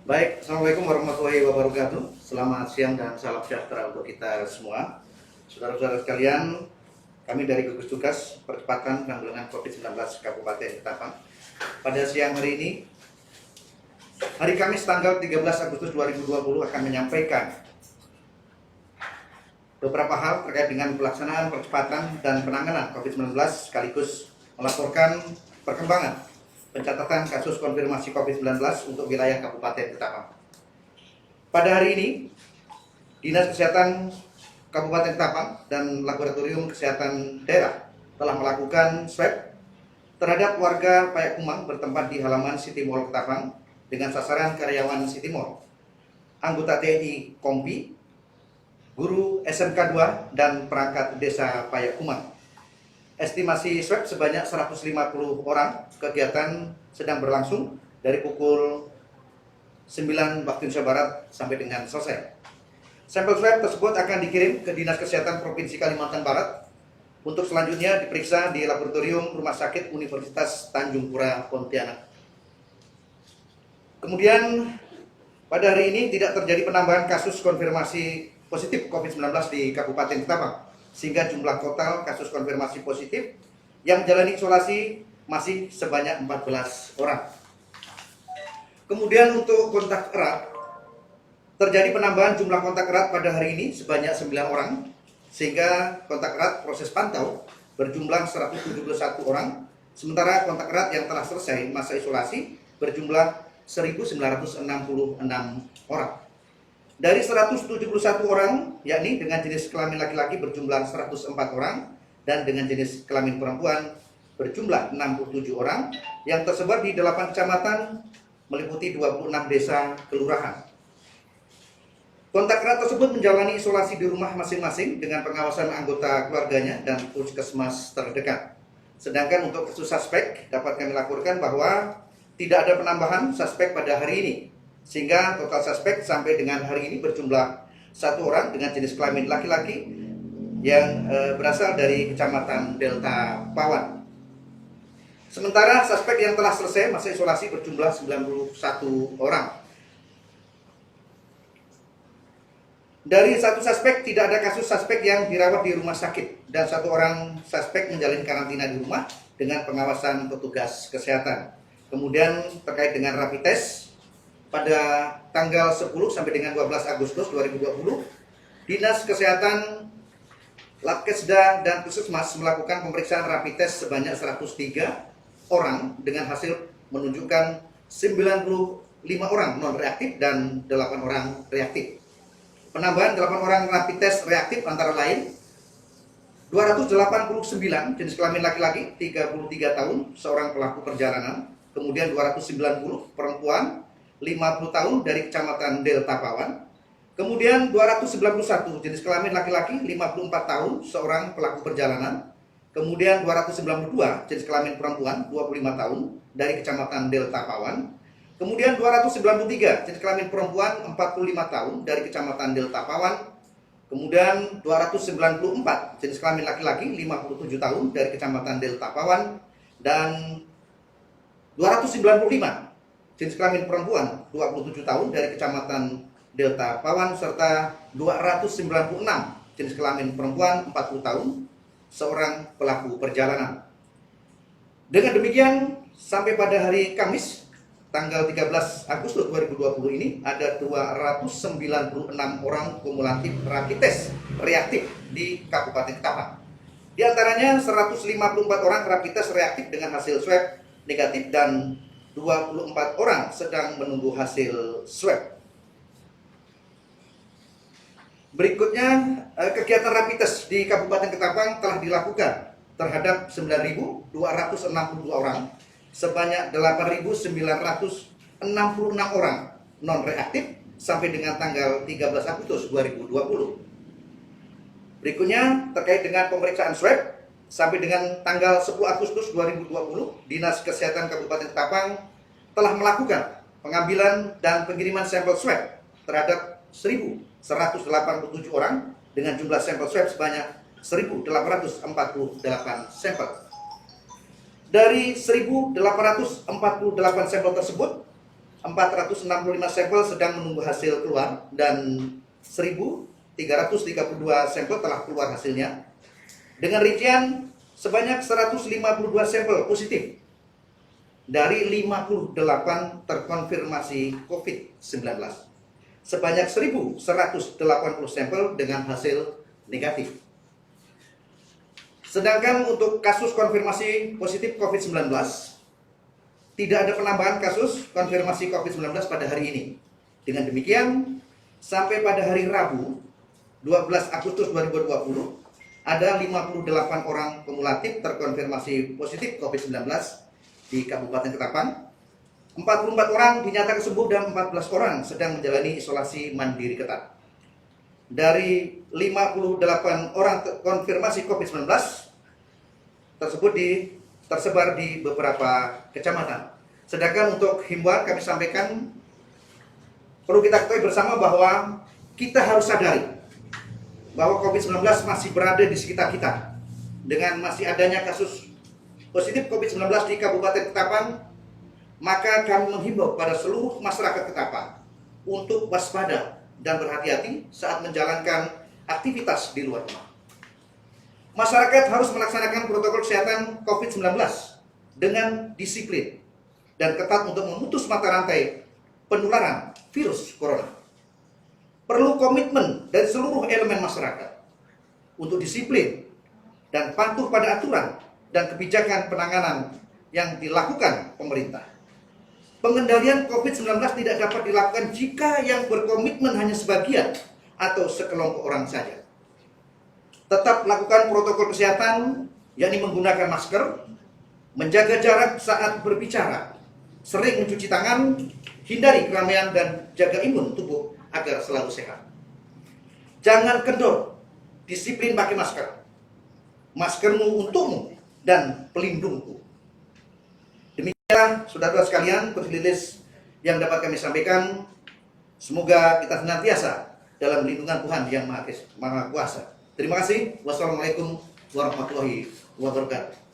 Baik, Assalamualaikum warahmatullahi wabarakatuh. Selamat siang dan salam sejahtera untuk kita semua. Saudara-saudara sekalian, kami dari gugus tugas percepatan penanggulangan COVID-19 Kabupaten Ketapang. Pada siang hari ini, hari Kamis tanggal 13 Agustus 2020 akan menyampaikan beberapa hal terkait dengan pelaksanaan percepatan dan penanganan COVID-19 sekaligus melaporkan perkembangan pencatatan kasus konfirmasi COVID-19 untuk wilayah Kabupaten Ketapang. Pada hari ini, Dinas Kesehatan Kabupaten Ketapang dan Laboratorium Kesehatan Daerah telah melakukan swab terhadap warga Payakumang bertempat di halaman City Mall Ketapang dengan sasaran karyawan City Mall, anggota TNI Kompi, guru SMK 2, dan perangkat desa Payakumang. Estimasi swab sebanyak 150 orang. Kegiatan sedang berlangsung dari pukul 9 waktu Indonesia Barat sampai dengan selesai. Sampel swab tersebut akan dikirim ke Dinas Kesehatan Provinsi Kalimantan Barat untuk selanjutnya diperiksa di Laboratorium Rumah Sakit Universitas Tanjung Pura, Pontianak. Kemudian pada hari ini tidak terjadi penambahan kasus konfirmasi positif COVID-19 di Kabupaten Ketapang, sehingga jumlah total kasus konfirmasi positif yang menjalani isolasi masih sebanyak 14 orang. Kemudian untuk kontak erat, terjadi penambahan jumlah kontak erat pada hari ini sebanyak 9 orang, sehingga kontak erat proses pantau berjumlah 171 orang, sementara kontak erat yang telah selesai masa isolasi berjumlah 1966 orang. Dari 171 orang, yakni dengan jenis kelamin laki-laki berjumlah 104 orang dan dengan jenis kelamin perempuan berjumlah 67 orang yang tersebar di 8 kecamatan meliputi 26 desa kelurahan. Kontak erat tersebut menjalani isolasi di rumah masing-masing dengan pengawasan anggota keluarganya dan puskesmas terdekat. Sedangkan untuk kasus suspek dapat kami laporkan bahwa tidak ada penambahan suspek pada hari ini, sehingga total suspek sampai dengan hari ini berjumlah 1 orang dengan jenis kelamin laki-laki yang berasal dari Kecamatan Delta Pawan. Sementara suspek yang telah selesai masa isolasi berjumlah 91 orang. Dari 1 suspek tidak ada kasus suspek yang dirawat di rumah sakit dan 1 orang suspek menjalani karantina di rumah dengan pengawasan petugas kesehatan. Kemudian terkait dengan rapid test, pada tanggal 10 sampai dengan 12 Agustus 2020, Dinas Kesehatan, Labkesda, dan Puskesmas melakukan pemeriksaan rapid test sebanyak 103 orang dengan hasil menunjukkan 95 orang non-reaktif dan 8 orang reaktif. Penambahan 8 orang rapid test reaktif antara lain 289 jenis kelamin laki-laki 33 tahun, seorang pelaku perjalanan. Kemudian 290 perempuan 50 tahun dari Kecamatan Delta Pawan. Kemudian 291 jenis kelamin laki-laki 54 tahun, seorang pelaku perjalanan. Kemudian 292 jenis kelamin perempuan 25 tahun dari Kecamatan Delta Pawan. Kemudian 293 jenis kelamin perempuan 45 tahun dari Kecamatan Delta Pawan. Kemudian 294 jenis kelamin laki-laki 57 tahun dari Kecamatan Delta Pawan. Dan 295 jenis kelamin perempuan 27 tahun dari Kecamatan Delta Pawan, serta 296 jenis kelamin perempuan 40 tahun, seorang pelaku perjalanan. Dengan demikian, sampai pada hari Kamis tanggal 13 Agustus 2020 ini ada 296 orang kumulatif rapid test reaktif di Kabupaten Ketapang. Di antaranya 154 orang rapid test reaktif dengan hasil swab negatif dan 24 orang sedang menunggu hasil swab. Berikutnya, kegiatan rapid test di Kabupaten Ketapang telah dilakukan terhadap 9.262 orang, sebanyak 8.966 orang non-reaktif sampai dengan tanggal 13 Agustus 2020. Berikutnya, terkait dengan pemeriksaan swab, sampai dengan tanggal 10 Agustus 2020, Dinas Kesehatan Kabupaten Ketapang telah melakukan pengambilan dan pengiriman sampel swab terhadap 1.187 orang dengan jumlah sampel swab sebanyak 1.848 sampel. Dari 1.848 sampel tersebut, 465 sampel sedang menunggu hasil keluar dan 1.332 sampel telah keluar hasilnya. Dengan rincian sebanyak 152 sampel positif dari 58 terkonfirmasi COVID-19. Sebanyak 1.180 sampel dengan hasil negatif. Sedangkan untuk kasus konfirmasi positif COVID-19, tidak ada penambahan kasus konfirmasi COVID-19 pada hari ini. Dengan demikian, sampai pada hari Rabu, 12 Agustus 2020, ada 58 orang kumulatif terkonfirmasi positif COVID-19 di Kabupaten Ketapang. 44 orang dinyatakan sembuh dan 14 orang sedang menjalani isolasi mandiri ketat. Dari 58 orang konfirmasi COVID-19 tersebut tersebar di beberapa kecamatan. Sedangkan untuk himbauan kami sampaikan, perlu kita ketahui bersama bahwa kita harus sadari bahwa COVID-19 masih berada di sekitar kita. Dengan masih adanya kasus positif COVID-19 di Kabupaten Ketapang, maka kami menghimbau pada seluruh masyarakat Ketapang untuk waspada dan berhati-hati saat menjalankan aktivitas di luar rumah. Masyarakat harus melaksanakan protokol kesehatan COVID-19 dengan disiplin dan ketat untuk memutus mata rantai penularan virus corona. Perlu komitmen dari seluruh elemen masyarakat untuk disiplin dan patuh pada aturan dan kebijakan penanganan yang dilakukan pemerintah. Pengendalian COVID-19 tidak dapat dilakukan jika yang berkomitmen hanya sebagian atau sekelompok orang saja. Tetap lakukan protokol kesehatan, yakni menggunakan masker, menjaga jarak saat berbicara, sering mencuci tangan, hindari keramaian dan jaga imun tubuh agar selalu sehat. Jangan kendor, disiplin pakai masker. Maskermu untukmu dan pelindungku. Demikian saudara sekalian, rilis yang dapat kami sampaikan. Semoga kita senantiasa dalam lindungan Tuhan yang Maha Kuasa. Terima kasih. Wassalamualaikum warahmatullahi wabarakatuh.